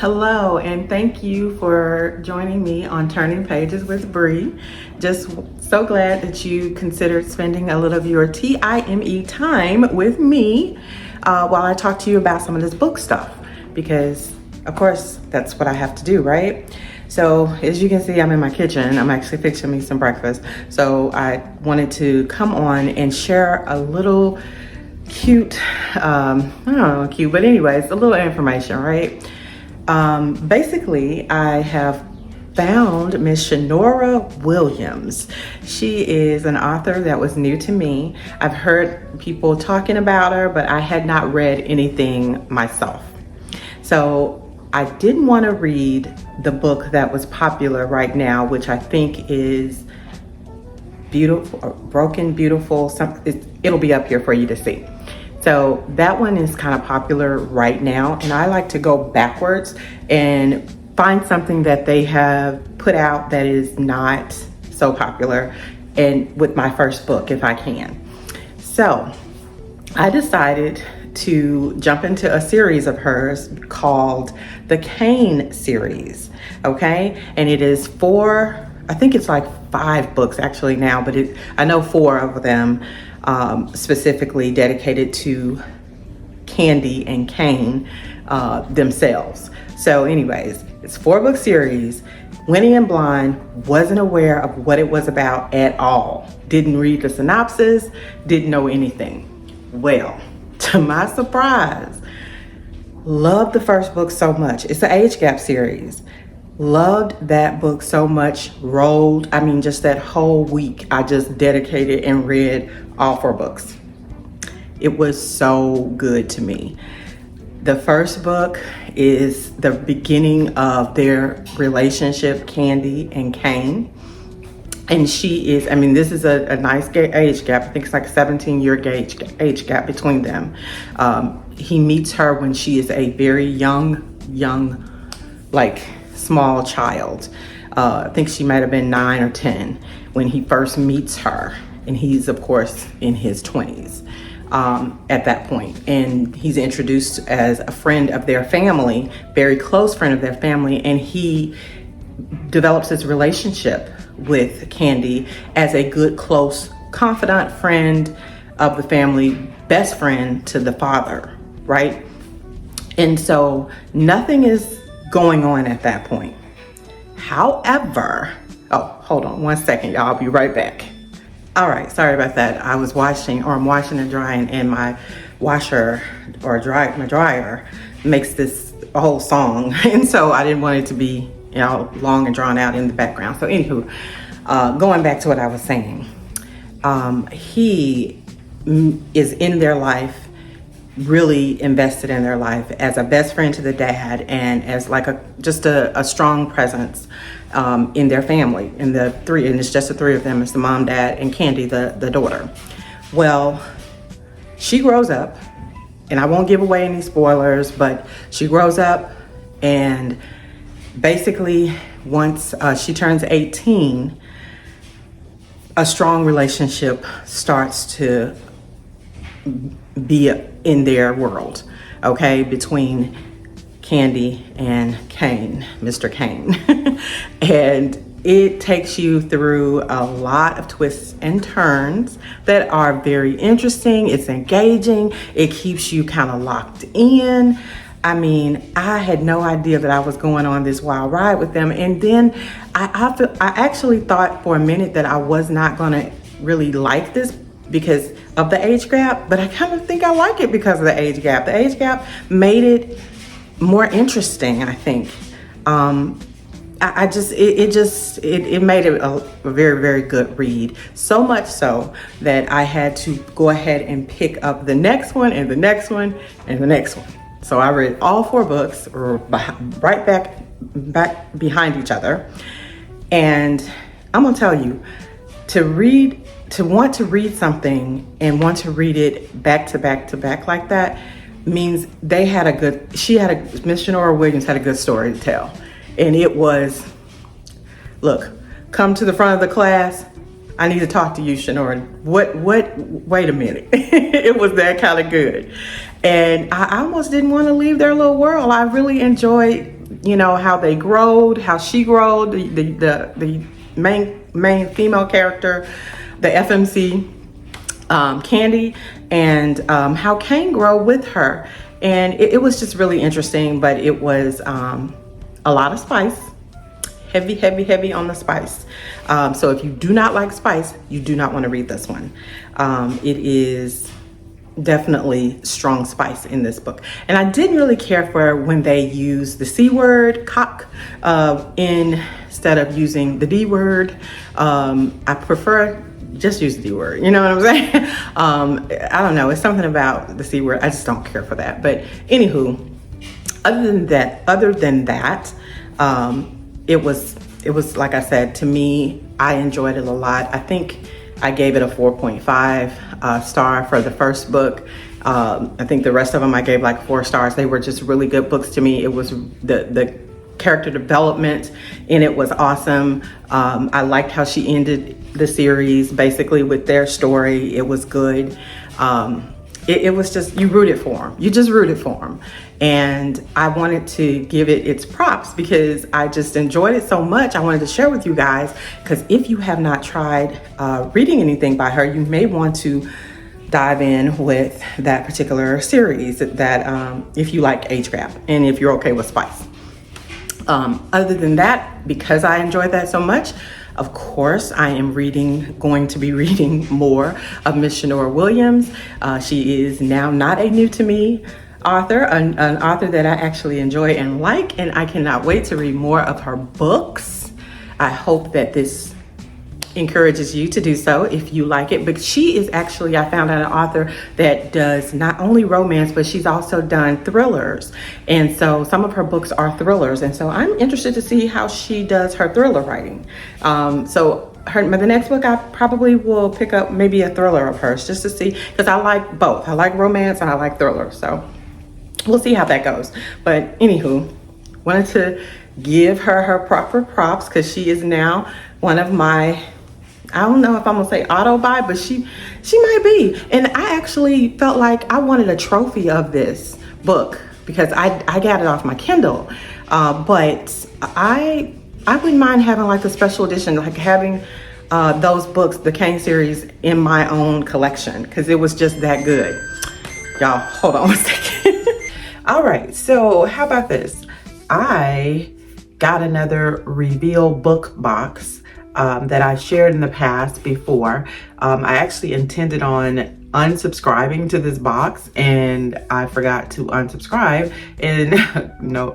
Hello, and thank you for joining me on Turning Pages with Bree. Just so glad that you considered spending a little of your time with me while I talk to you about some of this book stuff, because of course that's what I have to do, right? So as you can see, I'm in my kitchen. I'm actually fixing me some breakfast. So I wanted to come on and share a little cute, I don't know, cute, but anyways, a little information, right? Basically, I have found Miss Shanora Williams. She is an author that was new to me. I've heard people talking about her, but I had not read anything myself. So I didn't want to read the book that was popular right now, which I think is Beautiful, Broken Beautiful. It'll be up here for you to see. So that one is kind of popular right now, and I like to go backwards and find something that they have put out that is not so popular, and with my first book, if I can. So I decided to jump into a series of hers called the Cane series, okay? And it is I think it's like 5 books actually now, but I know 4 of them specifically dedicated to Candy and Cane themselves. So anyways, it's 4-book series. Went in blind, wasn't aware of what it was about at all. Didn't read the synopsis, didn't know anything. Well, to my surprise, loved the first book so much. It's an age gap series. Loved that book so much. Just that whole week, I just dedicated and read all 4 books. It was so good to me. The first book is the beginning of their relationship, Candy and Cane. And she is, this is a nice age gap. I think it's like a 17-year age gap between them. He meets her when she is a very young, small child. I think she might have been 9 or 10 when he first meets her. And he's, of course, in his 20s at that point. And he's introduced as a friend of their family, very close friend of their family. And he develops his relationship with Candy as a good, close, confidant friend of the family, best friend to the father, right? And so nothing is going on at that point. However, hold on 1 second, y'all. I'll be right back. All right, sorry about that. I'm washing and drying, and my washer or my dryer makes this a whole song. And so I didn't want it to be, long and drawn out in the background. So anywho, going back to what I was saying, he is in their life, really invested in their life as a best friend to the dad and as like a strong presence in their family, and it's just the 3 of them. It's the mom, dad, and Candy, the daughter. Well, she grows up, and I won't give away any spoilers, but she grows up, and basically once she turns 18, a strong relationship starts to be in their world, okay, between Candy and Cane, Mr. Cane. And it takes you through a lot of twists and turns that are very interesting. It's engaging. It keeps you kind of locked in. I had no idea that I was going on this wild ride with them. And then I actually thought for a minute that I was not going to really like this because of the age gap, but I kind of think I like it because of the age gap. The age gap made it more interesting, I think. It made it a very, very good read. So much so that I had to go ahead and pick up the next one and the next one and the next one. So I read all 4 books right back behind each other. And I'm gonna tell you, to want to read something and want to read it back to back like that means Miss Shanora Williams had a good story to tell. And it was, look, come to the front of the class. I need to talk to you, Shanora. Wait a minute. It was that kind of good. And I almost didn't want to leave their little world. I really enjoyed you know, how they growed, how she growed, the main female character, the FMC, Candy, and how Kane grew with her. And it was just really interesting, but it was a lot of spice. Heavy on the spice. So if you do not like spice, you do not want to read this one. It is definitely strong spice in this book. And I didn't really care for when they use the C word, cock, instead of using the D word. I prefer just use the D word, you know what I'm saying? I don't know, it's something about the C word, I just don't care for that. But anywho, other than that, it was like I said, to me, I enjoyed it a lot. I think I gave it a 4.5 star for the first book. I think the rest of them I gave like 4 stars. They were just really good books to me. It was the character development and it was awesome. I liked how she ended the series basically with their story. It was good. It was just, you rooted for them. You just rooted for them. And I wanted to give it its props because I just enjoyed it so much. I wanted to share with you guys, because if you have not tried reading anything by her, you may want to dive in with that particular series that if you like age gap and if you're okay with spice. Other than that, because I enjoyed that so much, of course, I am going to be reading more of Miss Shanora Williams. She is now not a new to me author, an author that I actually enjoy and like, and I cannot wait to read more of her books. I hope that this encourages you to do so if you like it. But she is actually, I found out, an author that does not only romance, but she's also done thrillers. And so some of her books are thrillers. And so I'm interested to see how she does her thriller writing. So the next book, I probably will pick up maybe a thriller of hers just to see, because I like both. I like romance and I like thriller. So we'll see how that goes. But anywho, wanted to give her proper props because she is now one of my, I don't know if I'm gonna say auto buy, but she might be. And I actually felt like I wanted a trophy of this book because I got it off my Kindle. But I wouldn't mind having like a special edition, like having those books, the Kane series, in my own collection because it was just that good. Y'all, hold on a second. All right, so how about this? I got another reveal book box that I shared in the past before. I actually intended on unsubscribing to this box and I forgot to unsubscribe, and no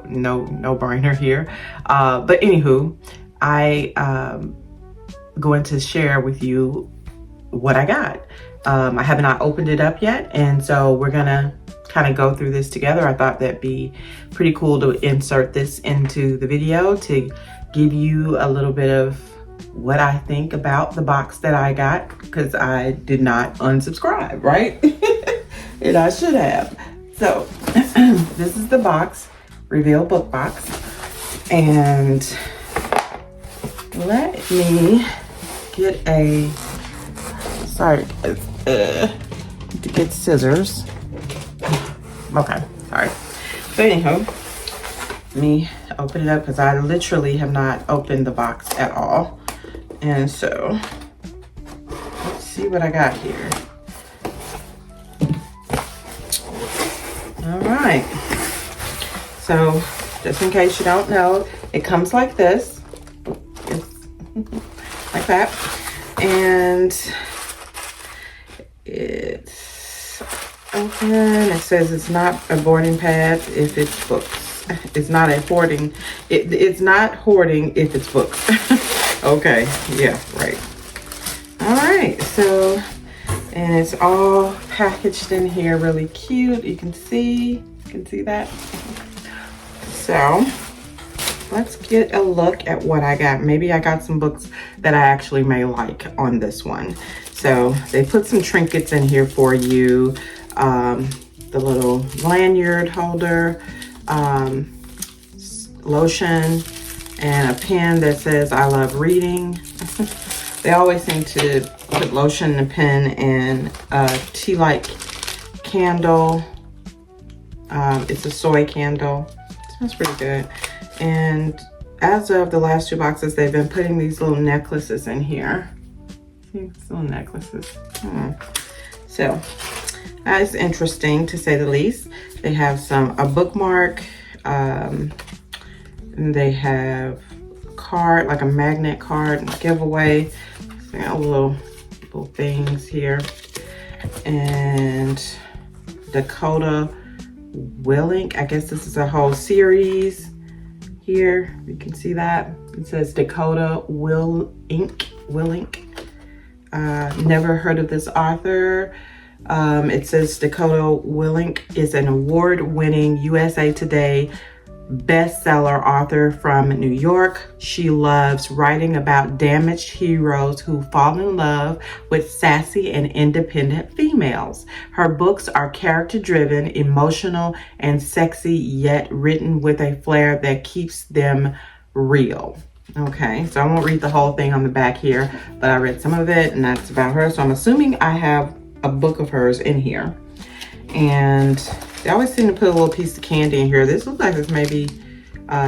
brainer here. But anywho, I going to share with you what I got. I have not opened it up yet, and so we're gonna kind of go through this together. I thought that'd be pretty cool to insert this into the video to give you a little bit of what I think about the box that I got, because I did not unsubscribe, right? And I should have. So this is the box, reveal book box, and let me get a, sorry, to get scissors. Okay, sorry. So anyhow, let me open it up because I literally have not opened the box at all. And so, let's see what I got here. All right. So, just in case you don't know, it comes like this. It's like that. And it's open. It says it's not a boarding pad if it's books. It's not a hoarding. It's not hoarding if it's books. Okay, yeah, right. All right, so, and it's all packaged in here really cute. You can see that. So, let's get a look at what I got. Maybe I got some books that I actually may like on this one. So, they put some trinkets in here for you. The little lanyard holder, lotion, and a pen that says I love reading. They always seem to put lotion and a pen and a tea light candle. It's a soy candle. It smells pretty good. And as of the last 2 boxes, they've been putting these little necklaces in here. See, these little necklaces. So that's interesting to say the least. They have a bookmark, and they have a card, like a magnet card giveaway. So little things here. And Dakota Willink, I guess this is a whole series here. You can see that. It says Dakota Willink. Never heard of this author. It says Dakota Willink is an award-winning USA Today bestseller author from New York. She loves writing about damaged heroes who fall in love with sassy and independent females. Her books are character-driven, emotional, and sexy, yet written with a flair that keeps them real. Okay, so I won't read the whole thing on the back here, but I read some of it, and that's about her. So I'm assuming I have a book of hers in here. And they always seem to put a little piece of candy in here. This looks like it's maybe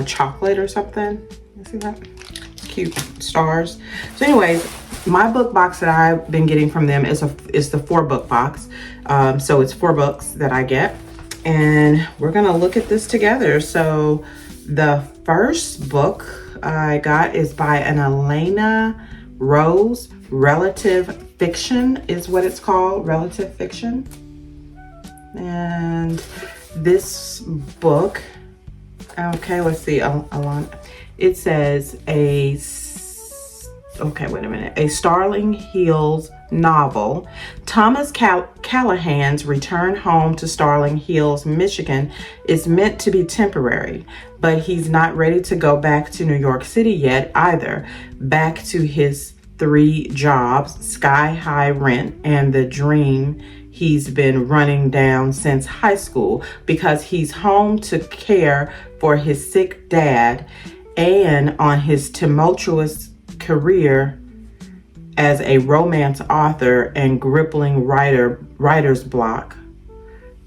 chocolate or something. You see that? Cute stars. So anyways, my book box that I've been getting from them is the 4-book box. So it's 4 books that I get. And we're gonna look at this together. So the first book I got is by an Elena Rose. Relative Fiction is what it's called. Relative Fiction. And this book, okay, let's see. It says a Starling Hills novel. Thomas Callahan's return home to Starling Hills, Michigan is meant to be temporary, but he's not ready to go back to New York City yet either. Back to his 3 jobs, sky-high rent, and the dream he's been running down since high school, because he's home to care for his sick dad and on his tumultuous career as a romance author and gripping writer's block.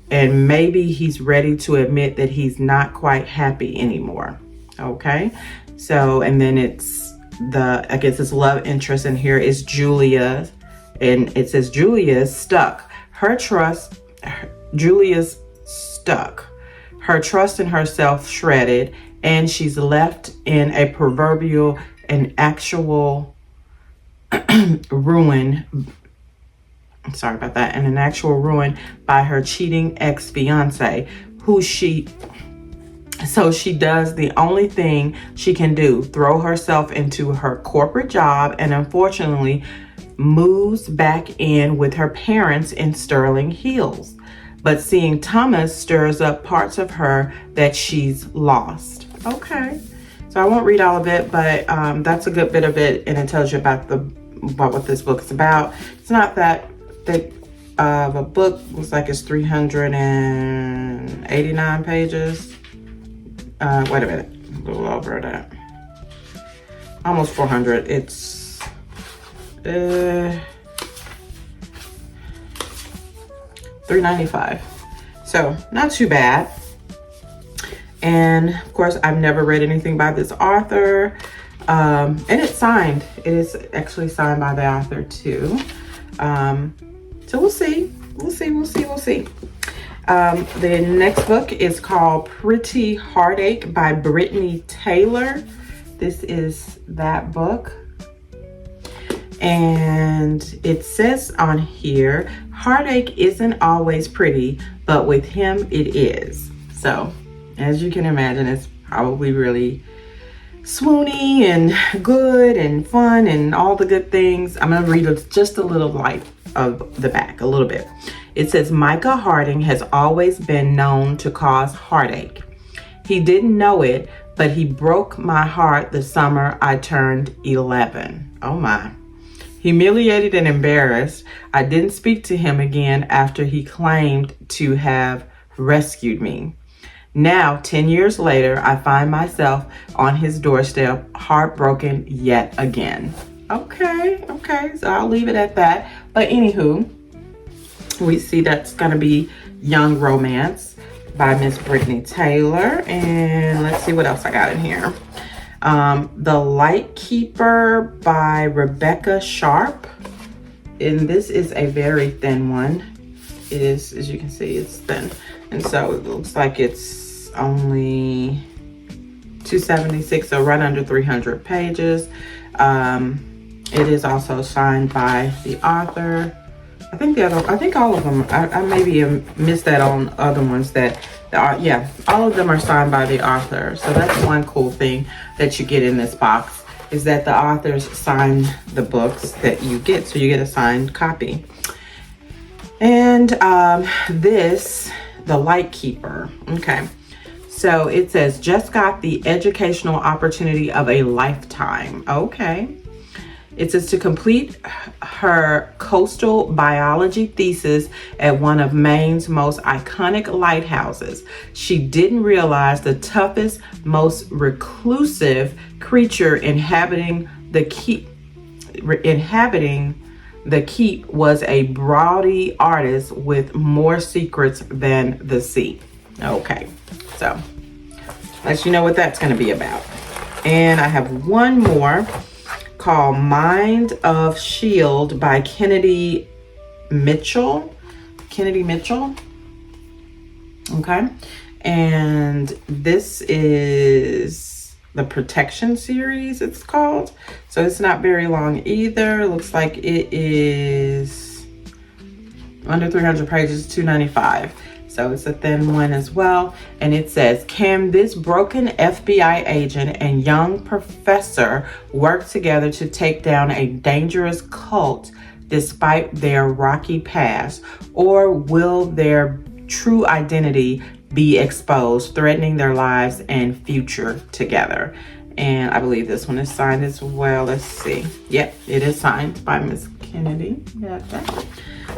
And maybe he's ready to admit that he's not quite happy anymore. Okay, so and then I guess it's love interest in here is Julia, and it says Julia's stuck. Julia's stuck. Her trust in herself shredded, and she's left in a proverbial and actual ruin. Sorry about that. And an actual ruin by her cheating ex-fiance, so she does the only thing she can do, throw herself into her corporate job, and unfortunately moves back in with her parents in Sterling Hills. But seeing Thomas stirs up parts of her that she's lost. Okay, so I won't read all of it, but that's a good bit of it, and it tells you about what this book is about. It's not that thick of a book. Looks like it's 389 pages. Wait a minute, a little over that. Almost 400. It's $3.95. So not too bad. And of course, I've never read anything by this author. And it's signed. It is actually signed by the author too. So we'll see. The next book is called Pretty Heartache by Brittany Taylor. This is that book. And it says on here, heartache isn't always pretty, but with him it is. So as you can imagine, it's probably really swoony and good and fun and all the good things. I'm gonna read just a little light of the back, a little bit. It says, Micah Harding has always been known to cause heartache. He didn't know it, but he broke my heart the summer I turned 11. Oh my. Humiliated and embarrassed, I didn't speak to him again after he claimed to have rescued me. Now, 10 years later, I find myself on his doorstep, heartbroken yet again. Okay, so I'll leave it at that. But anywho, we see that's gonna be young romance. by Miss Brittany Taylor. And let's see what else I got in here. The Light Keeper by Rebecca Sharp. And this is a very thin one. It is, as you can see, it's thin. And so it looks like it's only 276, so right under 300 pages. It is also signed by the author. I think all of them, I maybe missed that on other ones that, yeah, all of them are signed by the author. So that's one cool thing that you get in this box, is that the authors sign the books that you get. So you get a signed copy. And this, The Light Keeper, okay. So it says, just got the educational opportunity of a lifetime. Okay. It says, to complete her coastal biology thesis at one of Maine's most iconic lighthouses, she didn't realize the toughest, most reclusive creature inhabiting the keep was a brawdy artist with more secrets than the sea. Okay, so let you know what that's going to be about. And I have one more called Mind of Shield by Kennedy Mitchell. Okay, and this is the Protection series, it's called. So it's not very long either. Looks like it is under 300 pages, 295. So it's a thin one as well. And it says, can this broken FBI agent and young professor work together to take down a dangerous cult despite their rocky past? Or will their true identity be exposed, threatening their lives and future together? And I believe this one is signed as well. Let's see. Yep, it is signed by Miss Kennedy.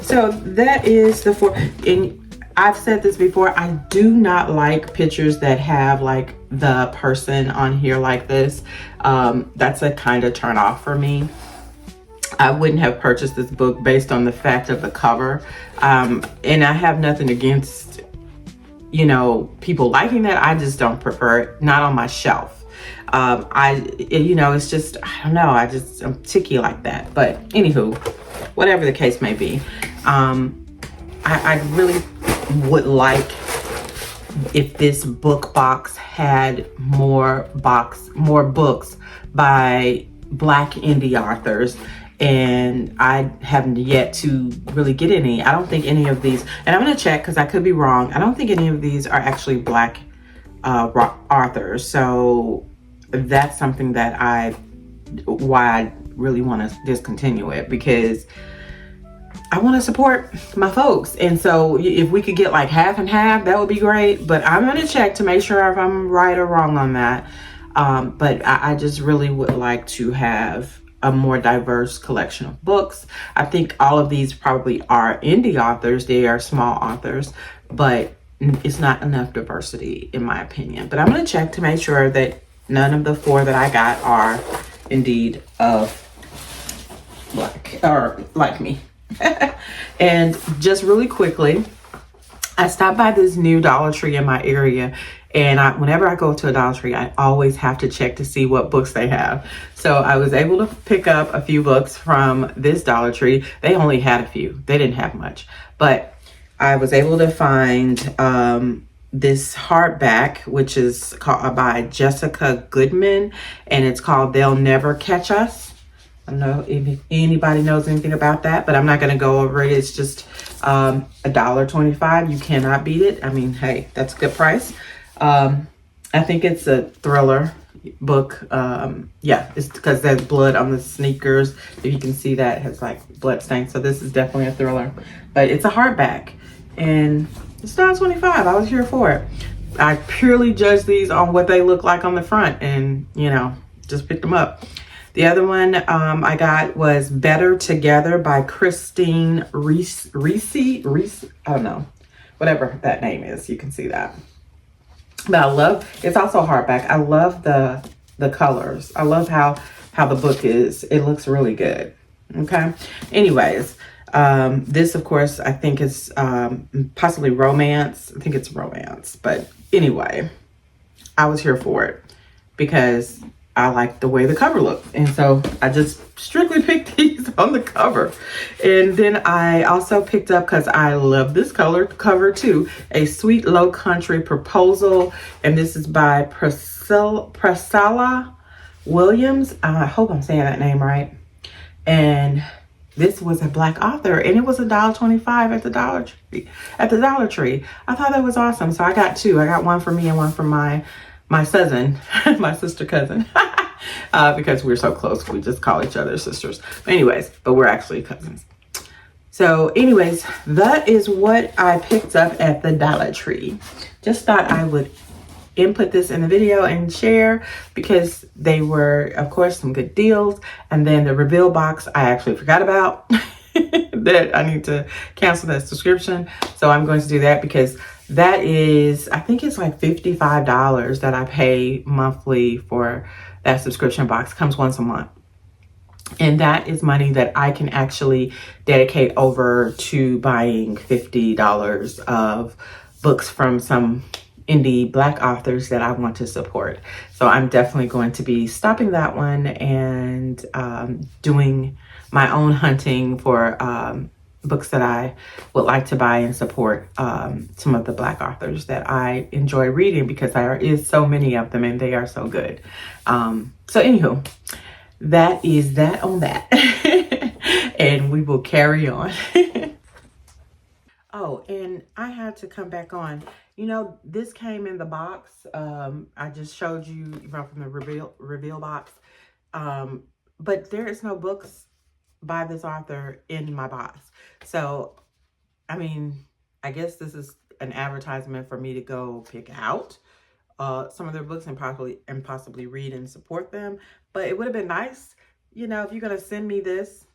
So that is the four. And I've said this before, I do not like pictures that have like the person on here like this. That's a kind of turn off for me. I wouldn't have purchased this book based on the fact of the cover. And I have nothing against, you know, people liking that. I just don't prefer it, not on my shelf. It's just, I don't know, I'm ticky like that. But anywho, whatever the case may be, I really would like if this book box had more books by Black indie authors, and I haven't yet to really get any. I don't think any of these, and I'm going to check because I could be wrong, I don't think any of these are actually Black authors. So that's something that why I really want to discontinue it, because I want to support my folks. And so if we could get like half and half, that would be great. But I'm going to check to make sure if I'm right or wrong on that. But I just really would like to have a more diverse collection of books. I think all of these probably are indie authors. They are small authors, but it's not enough diversity in my opinion. But I'm going to check to make sure that none of the four that I got are indeed of Black or like me. And just really quickly, I stopped by this new Dollar Tree in my area, and whenever I go to a Dollar Tree, I always have to check to see what books they have. So I was able to pick up a few books from this Dollar Tree. They only had a few. They didn't have much, but I was able to find this hardback, which is called by Jessica Goodman, and it's called They'll Never Catch Us. I don't know if anybody knows anything about that, but I'm not going to go over it. It's just $1.25. You cannot beat it. I mean, hey, that's a good price. I think it's a thriller book. Yeah, it's because there's blood on the sneakers. If you can see that, it has like blood stains. So this is definitely a thriller, but it's a hardback and it's $1.25. I was here for it. I purely judge these on what they look like on the front and, you know, just picked them up. The other one I got was Better Together by Christine Reese. I don't know, whatever that name is. You can see that. But I love, it's also hardback. I love the colors. I love how the book is. It looks really good. Okay. Anyways, This, of course, I think is possibly romance. I think it's romance. But anyway, I was here for it because I like the way the cover looked. And so I just strictly picked these on the cover. And then I also picked up, because I love this cover too, a Sweet Low Country Proposal. And this is by Priscilla Williams. I hope I'm saying that name right. And this was a Black author, and it was $1.25 at the Dollar Tree. I thought that was awesome. So I got two. I got one for me and one for my cousin, my sister cousin, because we're so close. We just call each other sisters. But we're actually cousins. So anyways, that is what I picked up at the Dollar Tree. Just thought I would input this in the video and share, because they were, of course, some good deals. And then the reveal box I actually forgot about that I need to cancel that subscription. So I'm going to do that, because that is, I think it's like $55 that I pay monthly for that subscription box. It comes once a month. And that is money that I can actually dedicate over to buying $50 of books from some indie Black authors that I want to support. So I'm definitely going to be stopping that one and doing my own hunting for books that I would like to buy and support some of the Black authors that I enjoy reading, because there is so many of them and they are so good. So anywho, that is that on that. And we will carry on. Oh, and I had to come back on. You know, this came in the box. I just showed you from the reveal box. But there is no books by this author in my box. So, I mean, I guess this is an advertisement for me to go pick out some of their books and possibly read and support them. But it would have been nice, you know, if you're gonna send me this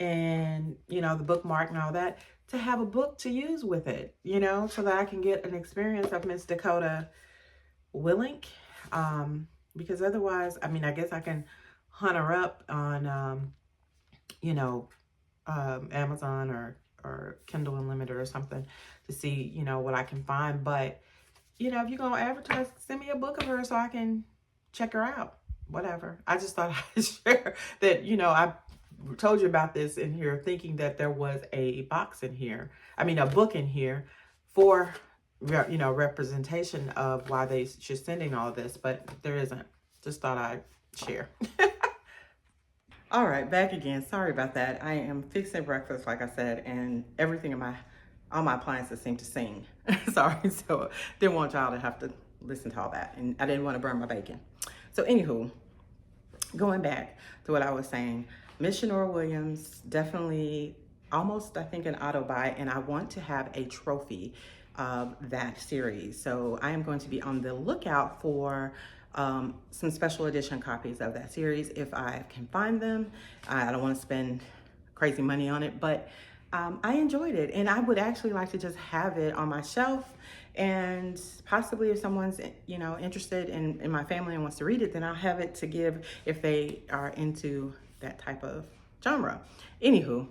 and, you know, the bookmark and all that, to have a book to use with it, you know, so that I can get an experience of Miss Dakota Willink. Because otherwise, I mean, I guess I can hunt her up on, you know, Amazon or Kindle Unlimited or something to see, you know, what I can find. But, you know, if you're going to advertise, send me a book of her so I can check her out. Whatever. I just thought I'd share that, you know, I told you about this in here thinking that there was a box in here. I mean, a book in here for, you know, representation of why they should sending all this, but there isn't. Just thought I'd share. All right, back again. Sorry about that. I am fixing breakfast, like I said, and everything in all my appliances seem to sing. Sorry, so didn't want y'all to have to listen to all that, and I didn't want to burn my bacon. So anywho, going back to what I was saying, Miss Shanora Williams, definitely almost, I think, an auto buy, and I want to have a trophy of that series. So I am going to be on the lookout for some special edition copies of that series if I can find them. I don't want to spend crazy money on it, but I enjoyed it, and I would actually like to just have it on my shelf, and possibly if someone's, you know, interested in my family and wants to read it, then I'll have it to give if they are into that type of genre. Anywho,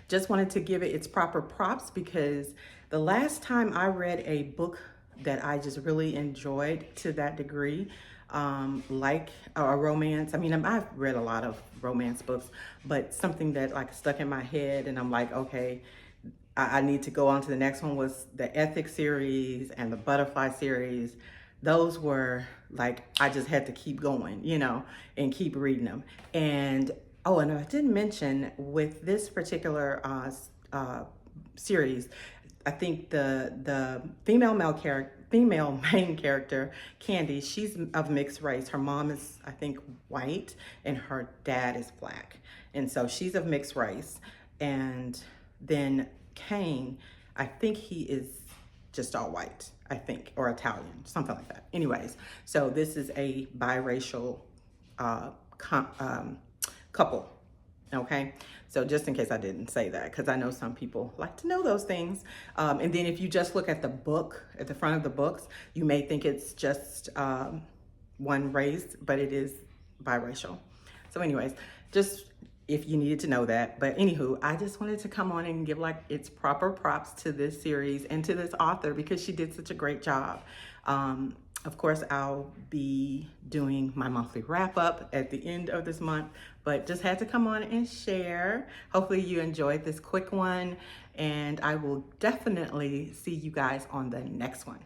just wanted to give it its proper props, because the last time I read a book that I just really enjoyed to that degree, like a romance. I mean, I've read a lot of romance books, but something that like stuck in my head and I'm like, okay, I need to go on to the next one, was the Ethics series and the Butterfly series. Those were like, I just had to keep going, you know, and keep reading them. And, oh, and I didn't mention with this particular series, I think the female main character, Candy, she's of mixed race. Her mom is, I think, white, and her dad is Black. And so she's of mixed race. And then Kane, I think he is just all white, I think, or Italian, something like that. Anyways, so this is a biracial couple. Okay, so just in case I didn't say that, because I know some people like to know those things. And then if you just look at the book, at the front of the books, you may think it's just one race, but it is biracial. So anyways, just if you needed to know that. But anywho, I just wanted to come on and give like its proper props to this series and to this author because she did such a great job. Of course, I'll be doing my monthly wrap up at the end of this month, but just had to come on and share. Hopefully you enjoyed this quick one, and I will definitely see you guys on the next one.